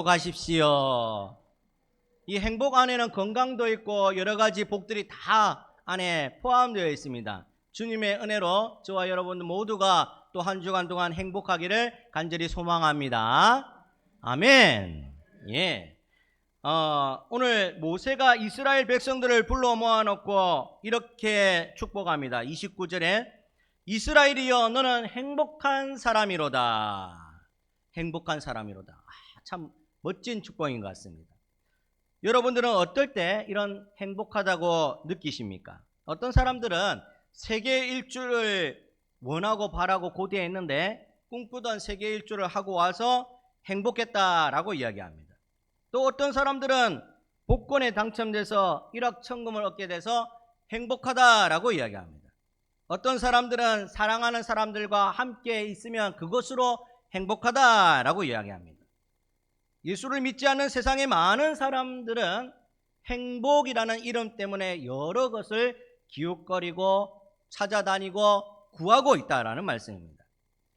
행복하십시오. 이 행복 안에는 건강도 있고 여러 가지 복들이 다 안에 포함되어 있습니다. 주님의 은혜로 저와 여러분 모두가 또 한 주간 동안 행복하기를 간절히 소망합니다. 아멘. 예. 오늘 모세가 이스라엘 백성들을 불러 모아놓고 이렇게 축복합니다. 29절에 이스라엘이여 너는 행복한 사람이로다. 행복한 사람이로다. 참 멋진 축복인 것 같습니다. 여러분들은 어떨 때 이런 행복하다고 느끼십니까? 어떤 사람들은 세계 일주를 원하고 바라고 고대했는데 꿈꾸던 세계 일주를 하고 와서 행복했다라고 이야기합니다. 또 어떤 사람들은 복권에 당첨돼서 일확천금을 얻게 돼서 행복하다라고 이야기합니다. 어떤 사람들은 사랑하는 사람들과 함께 있으면 그것으로 행복하다라고 이야기합니다. 예수를 믿지 않는 세상의 많은 사람들은 행복이라는 이름 때문에 여러 것을 기웃거리고 찾아다니고 구하고 있다라는 말씀입니다.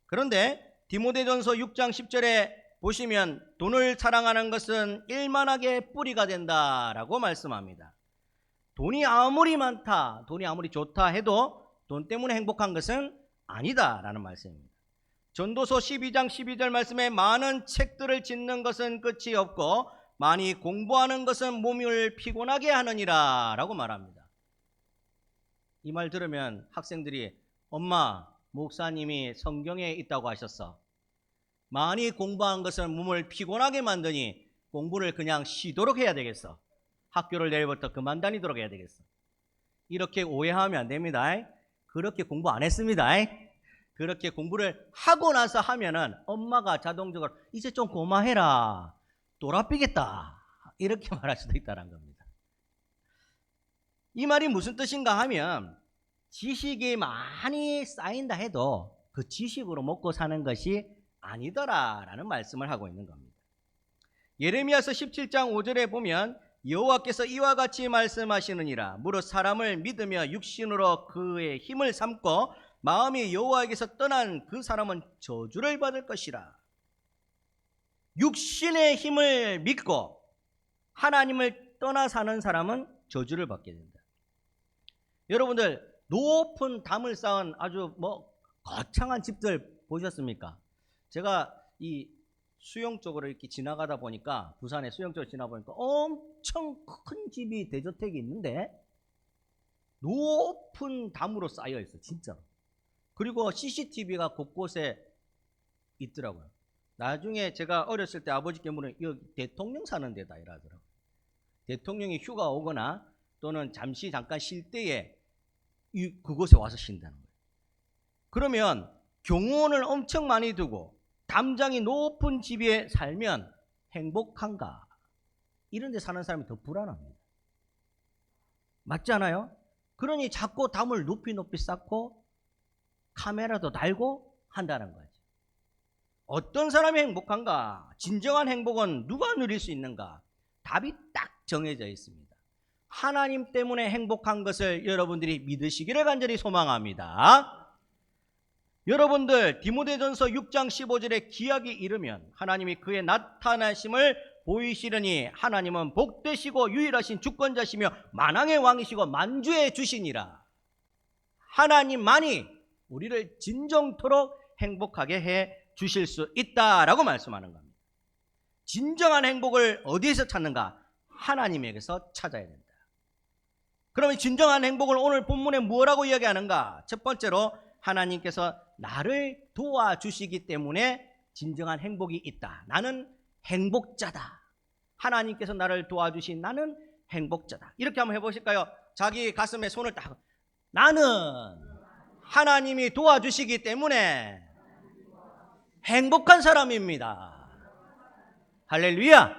그런데 디모데전서 6장 10절에 보시면 돈을 사랑하는 것은 일만하게 뿌리가 된다라고 말씀합니다. 돈이 아무리 많다, 돈이 아무리 좋다 해도 돈 때문에 행복한 것은 아니다라는 말씀입니다. 전도서 12장 12절 말씀에 많은 책들을 짓는 것은 끝이 없고 많이 공부하는 것은 몸을 피곤하게 하느니라 라고 말합니다. 이 말 들으면 학생들이 엄마, 목사님이 성경에 있다고 하셨어. 많이 공부한 것은 몸을 피곤하게 만드니 공부를 그냥 쉬도록 해야 되겠어. 학교를 내일부터 그만 다니도록 해야 되겠어. 이렇게 오해하면 안 됩니다. 그렇게 공부 안 했습니다. 그렇게 공부를 하고 나서 하면은 엄마가 자동적으로 이제 좀 고마해라. 또라삐겠다. 이렇게 말할 수도 있다는 겁니다. 이 말이 무슨 뜻인가 하면 지식이 많이 쌓인다 해도 그 지식으로 먹고 사는 것이 아니더라라는 말씀을 하고 있는 겁니다. 예레미야서 17장 5절에 보면 여호와께서 이와 같이 말씀하시느니라. 무릇 사람을 믿으며 육신으로 그의 힘을 삼고 마음이 여호와에게서 떠난 그 사람은 저주를 받을 것이라. 육신의 힘을 믿고 하나님을 떠나 사는 사람은 저주를 받게 된다. 여러분들 높은 담을 쌓은 아주 거창한 집들 보셨습니까? 제가 이 수영 쪽으로 이렇게 지나가다 보니까 부산의 수영 쪽으로 지나보니까 엄청 큰 집이 대저택이 있는데 높은 담으로 쌓여 있어 진짜. 그리고 CCTV가 곳곳에 있더라고요. 나중에 제가 어렸을 때 아버지께 물으면 여기 대통령 사는 데다 이러더라고요. 대통령이 휴가 오거나 또는 잠깐 쉴 때에 그곳에 와서 쉰다는 거예요. 그러면 경호원을 엄청 많이 두고 담장이 높은 집에 살면 행복한가? 이런 데 사는 사람이 더 불안합니다. 맞지 않아요? 그러니 자꾸 담을 높이 쌓고 카메라도 달고 한다는 거죠. 어떤 사람이 행복한가? 진정한 행복은 누가 누릴 수 있는가? 답이 딱 정해져 있습니다. 하나님 때문에 행복한 것을 여러분들이 믿으시기를 간절히 소망합니다. 여러분들 디모데전서 6장 15절에 기약이 이르면 하나님이 그의 나타나심을 보이시려니 하나님은 복되시고 유일하신 주권자시며 만왕의 왕이시고 만주의 주시니라. 하나님만이 우리를 진정토록 행복하게 해 주실 수 있다라고 말씀하는 겁니다. 진정한 행복을 어디에서 찾는가? 하나님에게서 찾아야 된다. 그러면 진정한 행복을 오늘 본문에 뭐라고 이야기하는가? 첫 번째로 하나님께서 나를 도와주시기 때문에 진정한 행복이 있다. 나는 행복자다. 하나님께서 나를 도와주신 나는 행복자다. 이렇게 한번 해보실까요? 자기 가슴에 손을 딱. 나는 하나님이 도와주시기 때문에 행복한 사람입니다. 할렐루야.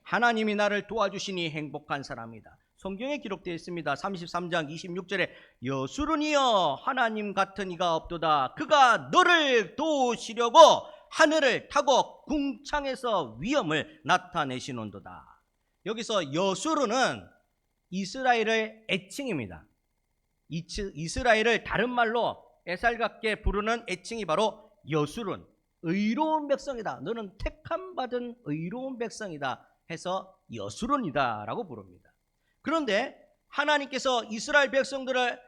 하나님이 나를 도와주시니 행복한 사람이다. 성경에 기록되어 있습니다. 33장 26절에 여수르니여 하나님 같은 이가 없도다. 그가 너를 도우시려고 하늘을 타고 궁창에서 위엄을 나타내시는도다. 여기서 여수르는 이스라엘의 애칭입니다. 이스라엘을 다른 말로 애살같게 부르는 애칭이 바로 여수른. 의로운 백성이다. 너는 택함 받은 의로운 백성이다 해서 여수론이다라고 부릅니다. 그런데 하나님께서 이스라엘 백성들을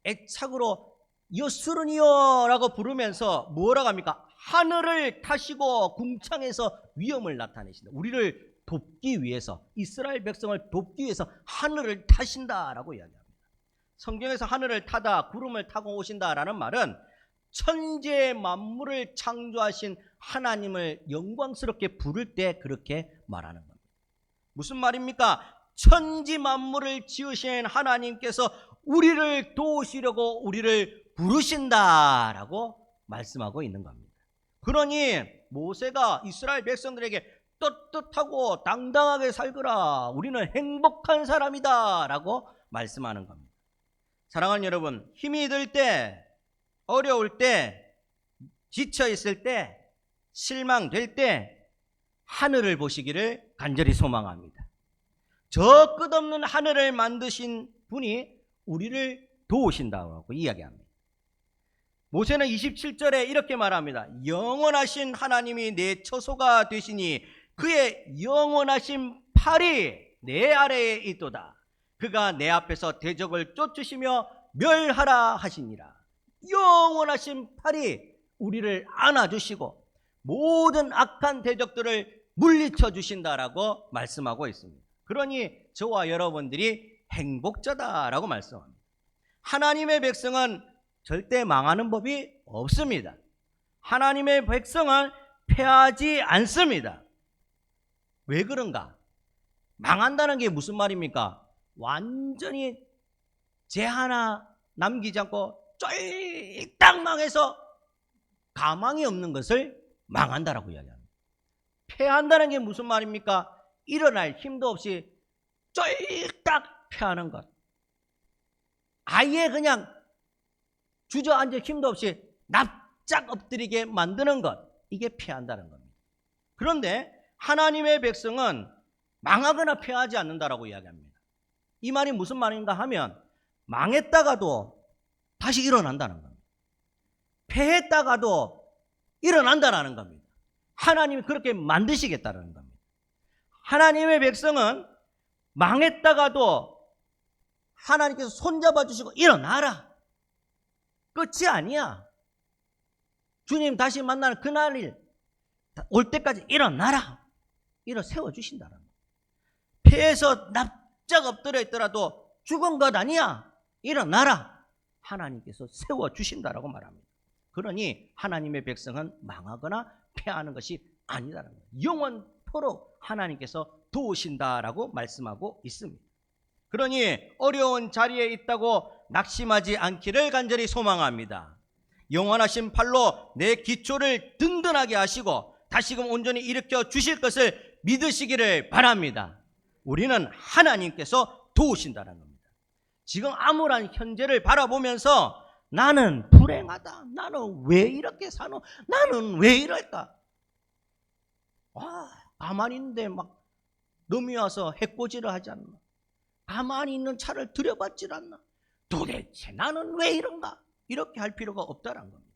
애착으로 여수론이여라고 부르면서 뭐라고 합니까? 하늘을 타시고 궁창에서 위엄을 나타내신다. 우리를 돕기 위해서, 이스라엘 백성을 돕기 위해서 하늘을 타신다라고 이야기합니다. 성경에서 하늘을 타다, 구름을 타고 오신다라는 말은 천지 만물을 창조하신 하나님을 영광스럽게 부를 때 그렇게 말하는 겁니다. 무슨 말입니까? 천지 만물을 지으신 하나님께서 우리를 도우시려고 우리를 부르신다라고 말씀하고 있는 겁니다. 그러니 모세가 이스라엘 백성들에게 떳떳하고 당당하게 살거라, 우리는 행복한 사람이다 라고 말씀하는 겁니다. 사랑하는 여러분, 힘이 들 때, 어려울 때, 지쳐있을 때, 실망될 때 하늘을 보시기를 간절히 소망합니다. 저 끝없는 하늘을 만드신 분이 우리를 도우신다고 이야기합니다. 모세는 27절에 이렇게 말합니다. 영원하신 하나님이 내 처소가 되시니 그의 영원하신 팔이 내 아래에 있도다. 그가 내 앞에서 대적을 쫓으시며 멸하라 하시니라. 영원하신 팔이 우리를 안아주시고 모든 악한 대적들을 물리쳐 주신다라고 말씀하고 있습니다. 그러니 저와 여러분들이 행복자다라고 말씀합니다. 하나님의 백성은 절대 망하는 법이 없습니다. 하나님의 백성은 패하지 않습니다. 왜 그런가? 망한다는 게 무슨 말입니까? 완전히 죄 하나 남기지 않고 쫄딱 망해서 가망이 없는 것을 망한다라고 이야기합니다. 패한다는 게 무슨 말입니까? 일어날 힘도 없이 쫄딱 패하는 것. 아예 그냥 주저앉을 힘도 없이 납작 엎드리게 만드는 것. 이게 패한다는 겁니다. 그런데 하나님의 백성은 망하거나 패하지 않는다라고 이야기합니다. 이 말이 무슨 말인가 하면 망했다가도 다시 일어난다는 겁니다. 패했다가도 일어난다는 겁니다. 하나님이 그렇게 만드시겠다는 겁니다. 하나님의 백성은 망했다가도 하나님께서 손잡아 주시고 일어나라. 끝이 아니야. 주님 다시 만나는 그날이 올 때까지 일어나라. 일어 세워주신다는 거야. 폐에서 납작 엎드려 있더라도 죽은 것 아니야. 일어나라. 하나님께서 세워주신다라고 말합니다. 그러니 하나님의 백성은 망하거나 패하는 것이 아니다라는 거예요. 영원토록 하나님께서 도우신다라고 말씀하고 있습니다. 그러니 어려운 자리에 있다고 낙심하지 않기를 간절히 소망합니다. 영원하신 팔로 내 기초를 든든하게 하시고 다시금 온전히 일으켜 주실 것을 믿으시기를 바랍니다. 우리는 하나님께서 도우신다는 겁니다. 지금 암울한 현재를 바라보면서 나는 불행하다. 나는 왜 이렇게 사노? 나는 왜 이럴까? 가만히 있는데 막 놈이 와서 해코지를 하지 않나? 가만히 있는 차를 들여받질 않나? 도대체 나는 왜 이런가? 이렇게 할 필요가 없다는 겁니다.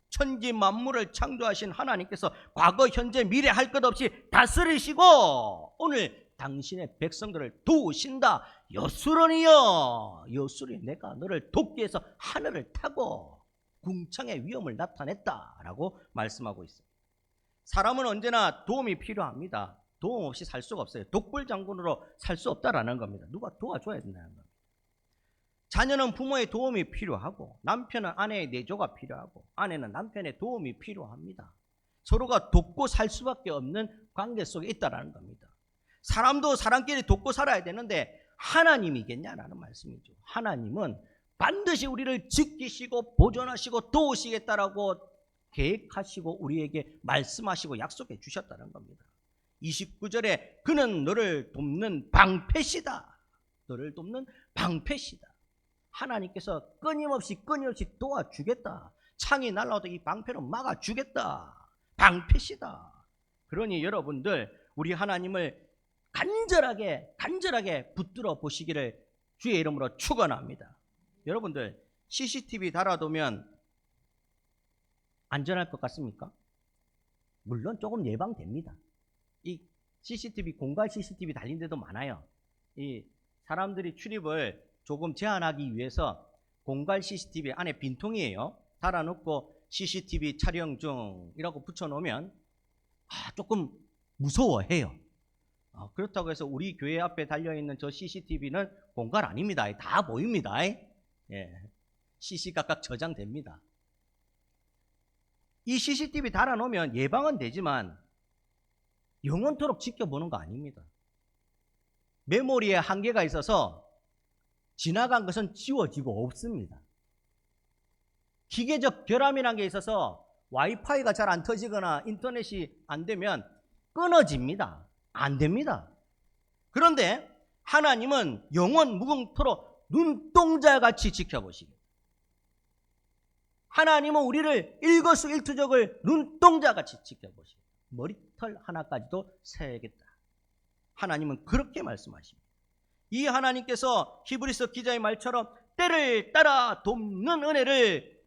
천지 만물을 창조하신 하나님께서 과거, 현재, 미래 할 것 없이 다스리시고 오늘 당신의 백성들을 도우신다. 여수론이여, 여수리 내가 너를 돕기 위해서 하늘을 타고 궁창의 위엄을 나타냈다라고 말씀하고 있습니다. 사람은 언제나 도움이 필요합니다. 도움 없이 살 수가 없어요. 독불장군으로 살 수 없다라는 겁니다. 누가 도와줘야 된다는 겁니다. 자녀는 부모의 도움이 필요하고 남편은 아내의 내조가 필요하고 아내는 남편의 도움이 필요합니다. 서로가 돕고 살 수밖에 없는 관계 속에 있다는 겁니다. 사람도 사람끼리 돕고 살아야 되는데 하나님이겠냐라는 말씀이죠. 하나님은 반드시 우리를 지키시고 보존하시고 도우시겠다라고 계획하시고 우리에게 말씀하시고 약속해 주셨다는 겁니다. 29절에 그는 너를 돕는 방패시다. 너를 돕는 방패시다. 하나님께서 끊임없이 도와주겠다. 창이 날라와도 이 방패로 막아주겠다. 방패시다. 그러니 여러분들 우리 하나님을 간절하게 붙들어 보시기를 주의 이름으로 축원합니다. 여러분들 CCTV 달아두면 안전할 것 같습니까? 물론 조금 예방됩니다. 이 CCTV, 공갈 CCTV 달린 데도 많아요. 이 사람들이 출입을 조금 제한하기 위해서 공갈 CCTV 안에 빈통이에요. 달아놓고 CCTV 촬영 중이라고 붙여놓으면 조금 무서워해요. 그렇다고 해서 우리 교회 앞에 달려있는 저 CCTV는 공갈 아닙니다. 다 보입니다. 예. 시시각각 저장됩니다. 이 CCTV 달아놓으면 예방은 되지만 영원토록 지켜보는 거 아닙니다. 메모리에 한계가 있어서 지나간 것은 지워지고 없습니다. 기계적 결함이라는 게 있어서 와이파이가 잘 안 터지거나 인터넷이 안 되면 끊어집니다. 안 됩니다. 그런데 하나님은 영원 무궁토록 눈동자같이 지켜보시고, 하나님은 우리를 일거수일투족을 눈동자같이 지켜보시고 머리털 하나까지도 세겠다. 하나님은 그렇게 말씀하십니다. 이 하나님께서 히브리서 기자의 말처럼 때를 따라 돕는 은혜를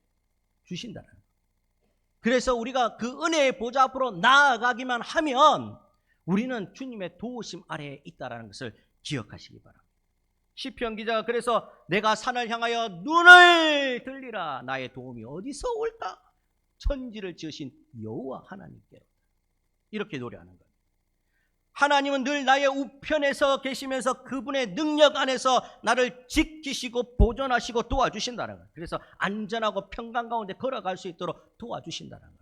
주신다는 거예요. 그래서 우리가 그 은혜의 보좌 앞으로 나아가기만 하면 우리는 주님의 도우심 아래에 있다는 것을 기억하시기 바랍니다. 시편 기자가 그래서 내가 산을 향하여 눈을 들리라. 나의 도움이 어디서 올까? 천지를 지으신 여호와 하나님께로. 이렇게 노래하는 거예요. 하나님은 늘 나의 우편에서 계시면서 그분의 능력 안에서 나를 지키시고 보존하시고 도와주신다는 거예요. 그래서 안전하고 평강 가운데 걸어갈 수 있도록 도와주신다는 거예요.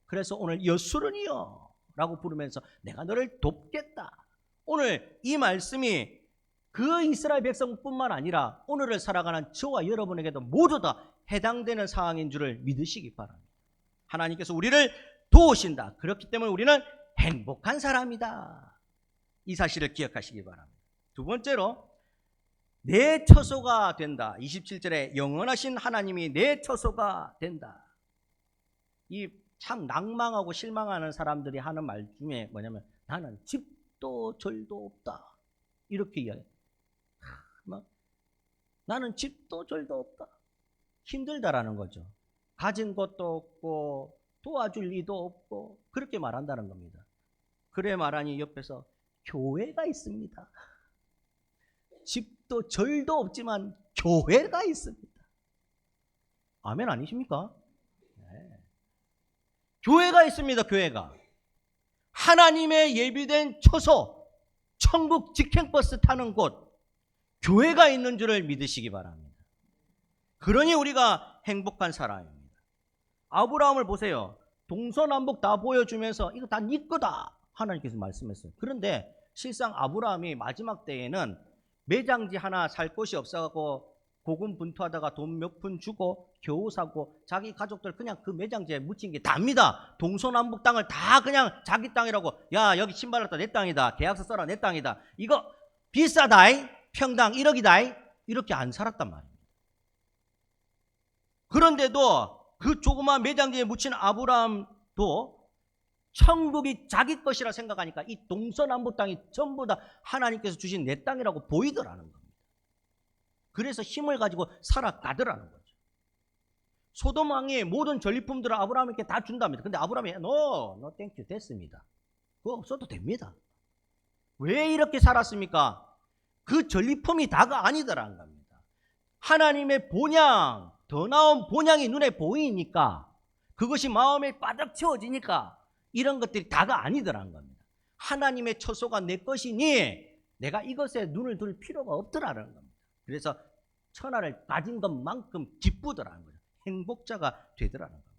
그래서 오늘 여수르니여 라고 부르면서 내가 너를 돕겠다. 오늘 이 말씀이 그 이스라엘 백성뿐만 아니라 오늘을 살아가는 저와 여러분에게도 모두 다 해당되는 상황인 줄을 믿으시기 바랍니다. 하나님께서 우리를 도우신다. 그렇기 때문에 우리는 행복한 사람이다. 이 사실을 기억하시기 바랍니다. 두 번째로 내 처소가 된다. 27절에 영원하신 하나님이 내 처소가 된다. 이 참 낭망하고 실망하는 사람들이 하는 말 중에 뭐냐면 나는 집도 절도 없다. 이렇게 이야기해요. 나는 집도 절도 없다. 힘들다라는 거죠. 가진 것도 없고 도와줄 리도 없고 그렇게 말한다는 겁니다. 그래 말하니 옆에서 교회가 있습니다. 집도 절도 없지만 교회가 있습니다. 아멘 아니십니까? 네. 교회가 있습니다. 교회가. 하나님의 예비된 처소, 천국 직행버스 타는 곳, 교회가 있는 줄을 믿으시기 바랍니다. 그러니 우리가 행복한 사람입니다. 아브라함을 보세요. 동서남북 다 보여주면서 이거 다 네 거다 하나님께서 말씀했어요. 그런데 실상 아브라함이 마지막 때에는 매장지 하나 살 곳이 없어갖고 고군분투하다가 돈 몇 푼 주고 겨우 사고 자기 가족들 그냥 그 매장지에 묻힌 게 답니다. 동서남북 땅을 다 그냥 자기 땅이라고, 야 여기 신발 났다 내 땅이다, 계약서 써라 내 땅이다, 이거 비싸다이, 평당 1억이다, 이렇게 안 살았단 말입니다. 그런데도 그 조그마한 매장지에 묻힌 아브라함도 천국이 자기 것이라 생각하니까 이 동서남북 땅이 전부 다 하나님께서 주신 내 땅이라고 보이더라는 겁니다. 그래서 힘을 가지고 살아가더라는 거죠. 소돔 왕이 모든 전리품들을 아브라함에게 다 준답니다. 근데 아브라함이 no 땡큐 됐습니다. 그거 없어도 됩니다. 왜 이렇게 살았습니까? 그 전리품이 다가 아니더라는 겁니다. 하나님의 본향, 더 나은 본향이 눈에 보이니까, 그것이 마음에 바닥 채워지니까 이런 것들이 다가 아니더라는 겁니다. 하나님의 처소가 내 것이니 내가 이것에 눈을 둘 필요가 없더라는 겁니다. 그래서 천하를 가진 것만큼 기쁘더라는 거죠. 행복자가 되더라는 겁니다.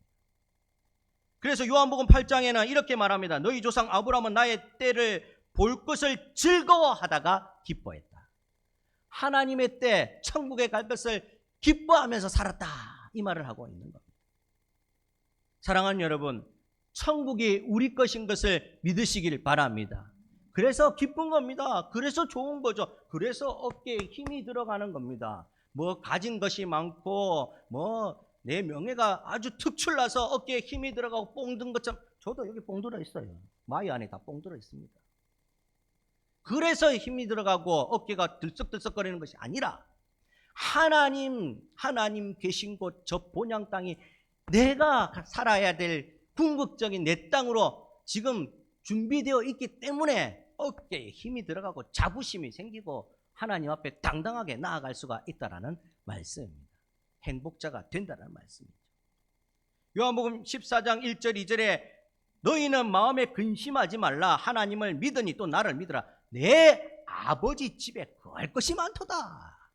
그래서 요한복음 8장에는 이렇게 말합니다. 너희 조상 아브라함은 나의 때를 볼 것을 즐거워하다가 기뻐했다. 하나님의 때 천국에 갈 것을 기뻐하면서 살았다. 이 말을 하고 있는 겁니다. 사랑하는 여러분, 천국이 우리 것인 것을 믿으시길 바랍니다. 그래서 기쁜 겁니다. 그래서 좋은 거죠. 그래서 어깨에 힘이 들어가는 겁니다. 뭐 가진 것이 많고 뭐 내 명예가 아주 특출나서 어깨에 힘이 들어가고 뽕 든 것처럼, 저도 여기 뽕 들어 있어요. 마이 안에 다 뽕 들어 있습니다. 그래서 힘이 들어가고 어깨가 들썩들썩거리는 것이 아니라 하나님 계신 곳 저 본향 땅이 내가 살아야 될 궁극적인 내 땅으로 지금 준비되어 있기 때문에 어깨에 힘이 들어가고 자부심이 생기고 하나님 앞에 당당하게 나아갈 수가 있다라는 말씀입니다. 행복자가 된다는 말씀이죠. 요한복음 14장 1절 2절에 너희는 마음에 근심하지 말라. 하나님을 믿으니 또 나를 믿으라. 내 아버지 집에 거할 것이 많도다.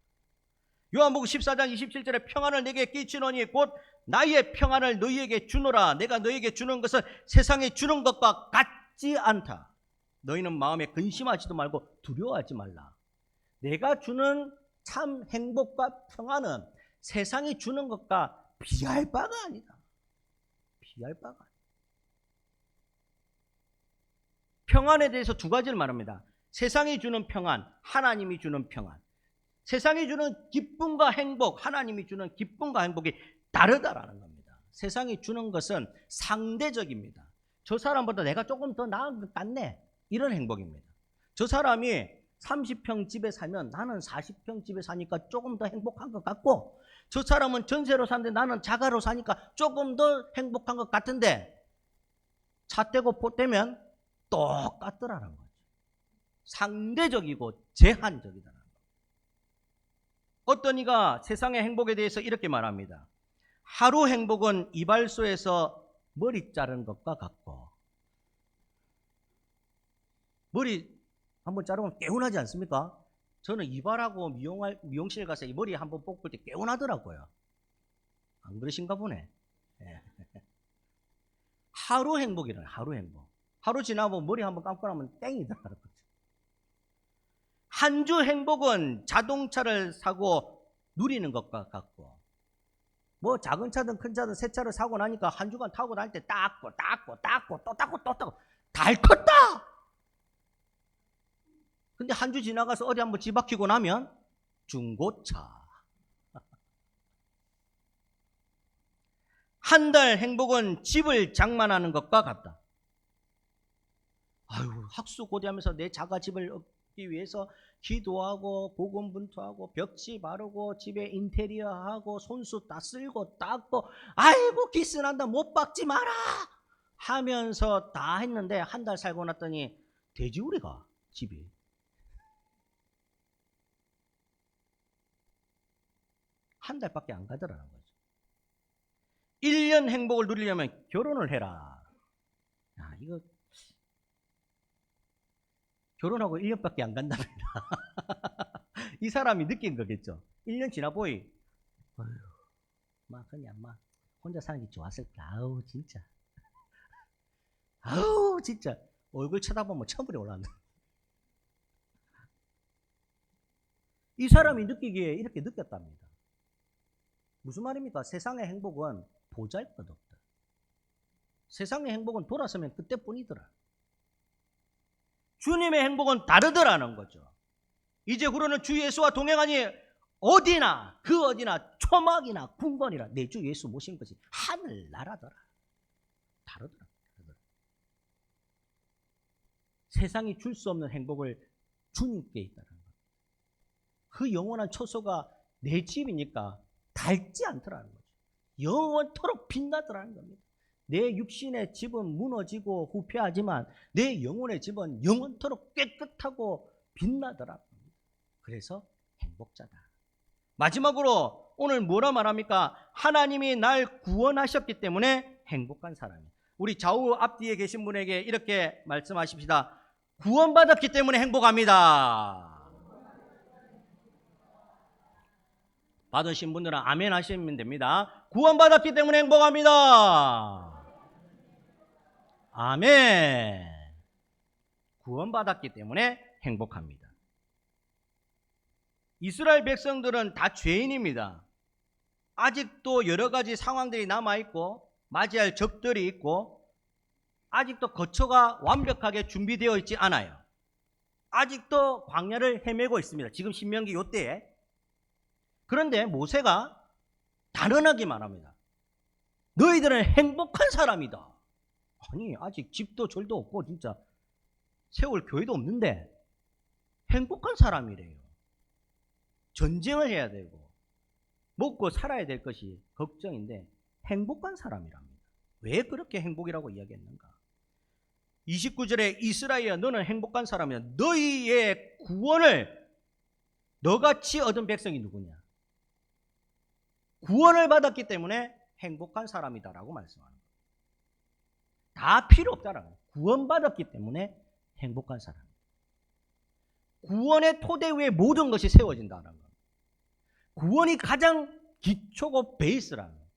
요한복음 14장 27절에 평안을 내게 끼치노니 곧 나의 평안을 너희에게 주노라. 내가 너희에게 주는 것은 세상에 주는 것과 같지 않다. 너희는 마음에 근심하지도 말고 두려워하지 말라. 내가 주는 참 행복과 평안은 세상이 주는 것과 비할 바가 아니다. 비할 바가 아니다. 평안에 대해서 두 가지를 말합니다. 세상이 주는 평안, 하나님이 주는 평안. 세상이 주는 기쁨과 행복, 하나님이 주는 기쁨과 행복이 다르다라는 겁니다. 세상이 주는 것은 상대적입니다. 저 사람보다 내가 조금 더 나은 것 같네. 이런 행복입니다. 저 사람이 30평 집에 살면 나는 40평 집에 사니까 조금 더 행복한 것 같고, 저 사람은 전세로 사는데 나는 자가로 사니까 조금 더 행복한 것 같은데 차 떼고 포 떼면 똑같더라는 거죠. 상대적이고 제한적이다라는 거죠. 어떤 이가 세상의 행복에 대해서 이렇게 말합니다. 하루 행복은 이발소에서 머리 자른 것과 같고, 머리 한번 자르면 개운하지 않습니까? 저는 이발하고 미용실 가서 이 머리 한번 뽑을 때 개운하더라고요. 안 그러신가 보네. 네. 하루 행복이라는 하루 행복. 하루 지나고 머리 한번 감고 나면 땡이더라는 거죠. 한 주 행복은 자동차를 사고 누리는 것과 같고, 뭐 작은 차든 큰 차든 새 차를 사고 나니까 한 주간 타고 다닐 때 닦고 또 닦고 달 컸다. 근데 한 주 지나가서 어디 한번 뒤바뀌고 나면 중고차. 한 달 행복은 집을 장만하는 것과 같다. 아유, 학수고대하면서 내 자가집을 얻기 위해서 기도하고 고군분투하고 벽지 바르고 집에 인테리어하고 손수 다 쓸고 닦고, 아이고 기스난다 못 박지 마라 하면서 다 했는데 한 달 살고 났더니 돼지우리가 집이. 한 달밖에 안 가더라는 거죠. 1년 행복을 누리려면 결혼을 해라. 야, 이거 결혼하고 1년밖에 안 간답니다. 이 사람이 느낀 거겠죠. 1년 지나 보이, 어휴, 막 그냥 막 혼자 사는 게 좋았을까. 아우 진짜, 아우 진짜 얼굴 쳐다보면 천불이 올라온다. 이 사람이 느끼기에 이렇게 느꼈답니다. 무슨 말입니까? 세상의 행복은 보잘것없다. 세상의 행복은 돌아서면 그때뿐이더라. 주님의 행복은 다르더라는 거죠. 이제후로는 주 예수와 동행하니 어디나 그 어디나 초막이나 궁궐이나 내 주 예수 모신 것이 하늘나라더라. 다르더라. 세상이 줄 수 없는 행복을 주님께 있다는 것. 그 영원한 처소가 내 집이니까 닳지 않더라는 거죠. 영원토록 빛나더라는 겁니다. 내 육신의 집은 무너지고 후패하지만 내 영혼의 집은 영원토록 깨끗하고 빛나더라는 겁니다. 그래서 행복자다. 마지막으로 오늘 뭐라 말합니까? 하나님이 날 구원하셨기 때문에 행복한 사람이에요. 우리 좌우 앞뒤에 계신 분에게 이렇게 말씀하십시다. 구원받았기 때문에 행복합니다. 받으신 분들은 아멘 하시면 됩니다. 구원받았기 때문에 행복합니다. 아멘. 구원받았기 때문에 행복합니다. 이스라엘 백성들은 다 죄인입니다. 아직도 여러 가지 상황들이 남아있고 맞이할 적들이 있고 아직도 거처가 완벽하게 준비되어 있지 않아요. 아직도 광야를 헤매고 있습니다. 지금 신명기 요때에. 그런데 모세가 단언하게 말합니다. 너희들은 행복한 사람이다. 아니 아직 집도 절도 없고 진짜 세울 교회도 없는데 행복한 사람이래요. 전쟁을 해야 되고 먹고 살아야 될 것이 걱정인데 행복한 사람이랍니다. 왜 그렇게 행복이라고 이야기했는가? 29절에 이스라엘아 너는 행복한 사람이야. 너희의 구원을 너같이 얻은 백성이 누구냐? 구원을 받았기 때문에 행복한 사람이다라고 말씀하는 거예요. 다 필요 없다라는 거예요. 구원받았기 때문에 행복한 사람. 구원의 토대 위에 모든 것이 세워진다는 거예요. 구원이 가장 기초고 베이스라는 거예요.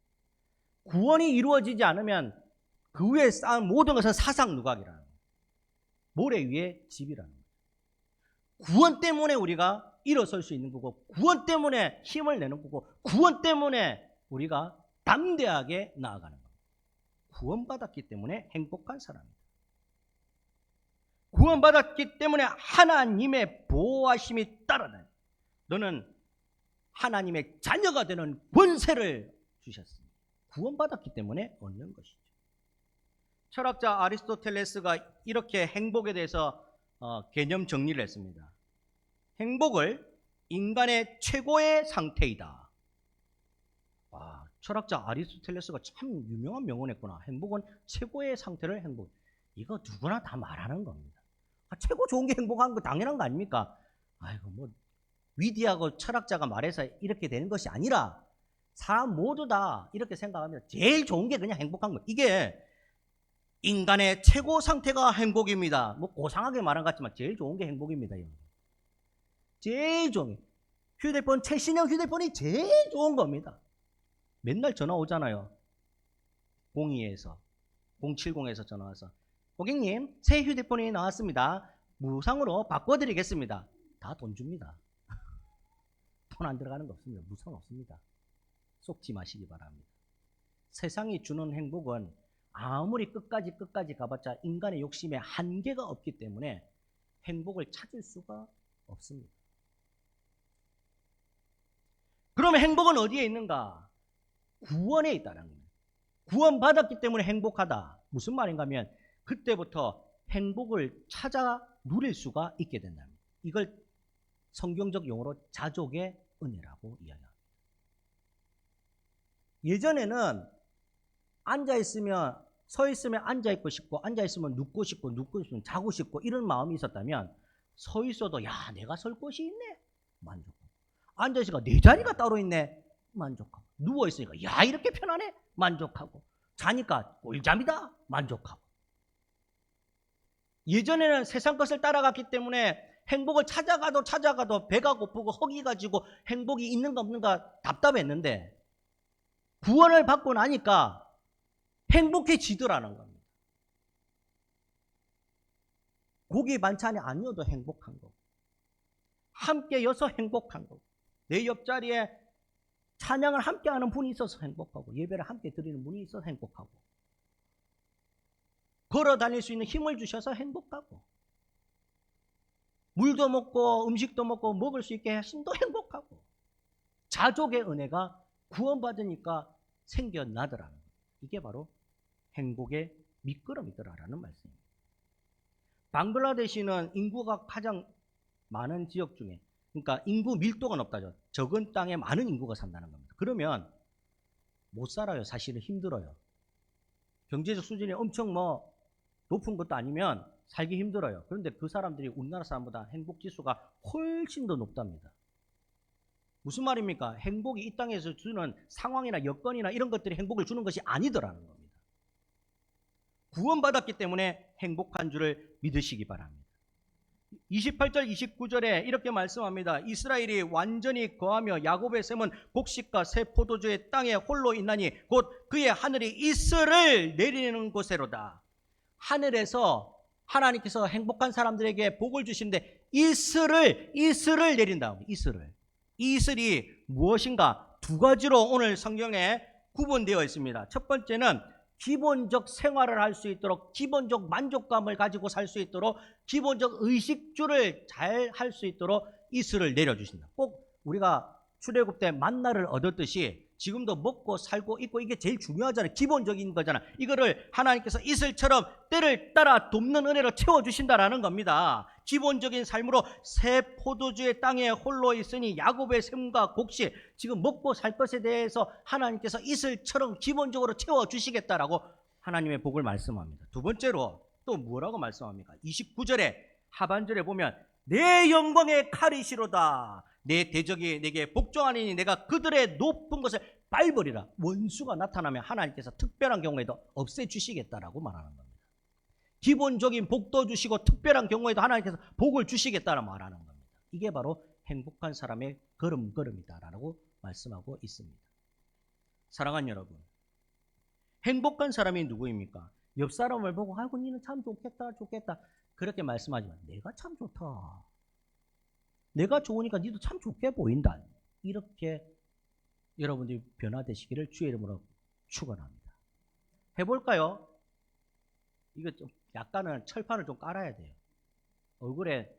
구원이 이루어지지 않으면 그 위에 쌓은 모든 것은 사상 누각이라는 거예요. 모래 위에 집이라는 거예요. 구원 때문에 우리가 일어설 수 있는 거고, 구원 때문에 힘을 내는 거고, 구원 때문에 우리가 담대하게 나아가는 거예요. 구원받았기 때문에 행복한 사람입니다. 구원받았기 때문에 하나님의 보호하심이 따르는, 너는 하나님의 자녀가 되는 권세를 주셨습니다. 구원받았기 때문에 얻는 것이죠. 철학자 아리스토텔레스가 이렇게 행복에 대해서 개념 정리를 했습니다. 행복을 인간의 최고의 상태이다. 와, 철학자 아리스토텔레스가 참 유명한 명언했구나. 행복은 최고의 상태를 행복. 이거 누구나 다 말하는 겁니다. 최고 좋은 게 행복한 거 당연한 거 아닙니까? 아이고 뭐 위대하고 철학자가 말해서 이렇게 되는 것이 아니라 사람 모두 다 이렇게 생각하면 제일 좋은 게 그냥 행복한 거. 이게 인간의 최고 상태가 행복입니다. 뭐 고상하게 말한 것 같지만 제일 좋은 게 행복입니다. 제일 좋은 게. 휴대폰, 최신형 휴대폰이 제일 좋은 겁니다. 맨날 전화 오잖아요. 02에서 070에서 전화 와서 고객님 새 휴대폰이 나왔습니다. 무상으로 바꿔드리겠습니다. 다 돈 줍니다. 돈 안 들어가는 거 없습니다. 무상 없습니다. 속지 마시기 바랍니다. 세상이 주는 행복은 아무리 끝까지 가봤자 인간의 욕심에 한계가 없기 때문에 행복을 찾을 수가 없습니다. 그러면 행복은 어디에 있는가? 구원에 있다는 거예요. 구원받았기 때문에 행복하다. 무슨 말인가 하면 그때부터 행복을 찾아 누릴 수가 있게 된답니다. 이걸 성경적 용어로 자족의 은혜라고 이야기합니다. 예전에는 앉아있으면 서있으면 앉아있고 싶고 앉아있으면 눕고 싶고 눕고 있으면 자고 싶고 이런 마음이 있었다면 서있어도 야 내가 설 곳이 있네 만족하고, 앉아있으니까 내 자리가 따로 있네 만족하고, 누워있으니까 야 이렇게 편하네 만족하고, 자니까 꿀잠이다 만족하고. 예전에는 세상 것을 따라갔기 때문에 행복을 찾아가도 배가 고프고 허기가 지고 행복이 있는가 없는가 답답했는데 구원을 받고 나니까 행복해지더라는 겁니다. 고기 반찬이 아니어도 행복한 거고, 함께 여서 행복한 거고, 내 옆자리에 찬양을 함께하는 분이 있어서 행복하고, 예배를 함께 드리는 분이 있어서 행복하고, 걸어 다닐 수 있는 힘을 주셔서 행복하고, 물도 먹고 음식도 먹고 먹을 수 있게 하심도 행복하고, 자족의 은혜가 구원받으니까 생겨나더라는 거예요. 이게 바로 행복의 밑거름이더라라는 말씀입니다. 방글라데시는 인구가 가장 많은 지역 중에, 그러니까 인구 밀도가 높다죠. 적은 땅에 많은 인구가 산다는 겁니다. 그러면 못 살아요. 사실은 힘들어요. 경제적 수준이 엄청 높은 것도 아니면 살기 힘들어요. 그런데 그 사람들이 우리나라 사람보다 행복 지수가 훨씬 더 높답니다. 무슨 말입니까? 행복이 이 땅에서 주는 상황이나 여건이나 이런 것들이 행복을 주는 것이 아니더라는 겁니다. 구원받았기 때문에 행복한 줄을 믿으시기 바랍니다. 28절 29절에 이렇게 말씀합니다. 이스라엘이 완전히 거하며 야곱의 샘은 곡식과 새 포도주의 땅에 홀로 있나니 곧 그의 하늘이 이슬을 내리는 곳에로다. 하늘에서 하나님께서 행복한 사람들에게 복을 주시는데 이슬을 내린다. 이슬을. 이 이슬이 무엇인가? 두 가지로 오늘 성경에 구분되어 있습니다. 첫 번째는 기본적 생활을 할 수 있도록, 기본적 만족감을 가지고 살 수 있도록, 기본적 의식주를 잘 할 수 있도록 이슬을 내려주신다. 꼭 우리가 출애굽 때 만나를 얻었듯이 지금도 먹고 살고 있고 이게 제일 중요하잖아요. 기본적인 거잖아. 이거를 하나님께서 이슬처럼 때를 따라 돕는 은혜로 채워주신다라는 겁니다. 기본적인 삶으로 새 포도주의 땅에 홀로 있으니 야곱의 샘과 곡식, 지금 먹고 살 것에 대해서 하나님께서 이슬처럼 기본적으로 채워주시겠다라고 하나님의 복을 말씀합니다. 두 번째로 또 뭐라고 말씀합니까? 29절에 하반절에 보면 내 영광의 칼이시로다. 내 대적이 내게 복종하니 내가 그들의 높은 것을 밟으리라. 원수가 나타나면 하나님께서 특별한 경우에도 없애주시겠다라고 말하는 겁니다. 기본적인 복도 주시고 특별한 경우에도 하나님께서 복을 주시겠다라고 말하는 겁니다. 이게 바로 행복한 사람의 걸음걸음이다라고 말씀하고 있습니다. 사랑하는 여러분, 행복한 사람이 누구입니까? 옆 사람을 보고 아이고 니는 참 좋겠다 좋겠다 그렇게 말씀하지 마. 내가 참 좋다. 내가 좋으니까 니도 참 좋게 보인다. 이렇게 여러분들이 변화되시기를 주의 이름으로 축원합니다. 해볼까요? 이거 좀 약간은 철판을 좀 깔아야 돼요. 얼굴에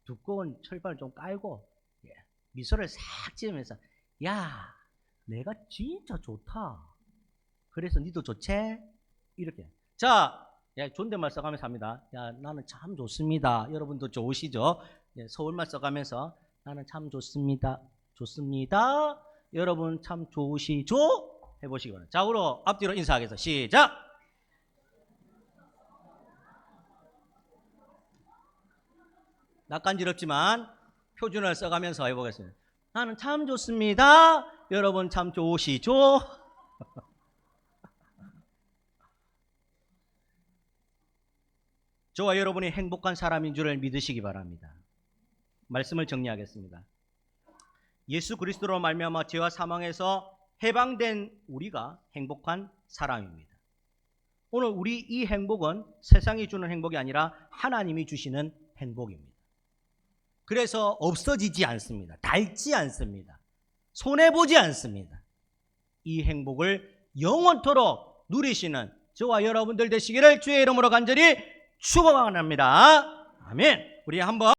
두꺼운 철판을 좀 깔고 미소를 싹 지으면서 야 내가 진짜 좋다. 그래서 니도 좋지? 이렇게. 자, 존댓말 써가면서 합니다. 야 나는 참 좋습니다. 여러분도 좋으시죠? 서울말 써가면서 나는 참 좋습니다. 좋습니다. 여러분 참 좋으시죠? 해보시기 바랍니다. 자, 우리 앞뒤로 인사하겠습니다. 시작! 낯간지럽지만 표준어를 써가면서 해보겠습니다. 나는 참 좋습니다. 여러분 참 좋으시죠? 저와 여러분이 행복한 사람인 줄을 믿으시기 바랍니다. 말씀을 정리하겠습니다. 예수 그리스도로 말미암아 죄와 사망에서 해방된 우리가 행복한 사람입니다. 오늘 우리 이 행복은 세상이 주는 행복이 아니라 하나님이 주시는 행복입니다. 그래서 없어지지 않습니다. 닳지 않습니다. 손해보지 않습니다. 이 행복을 영원토록 누리시는 저와 여러분들 되시기를 주의 이름으로 간절히 축원합니다. 아멘. 우리 한번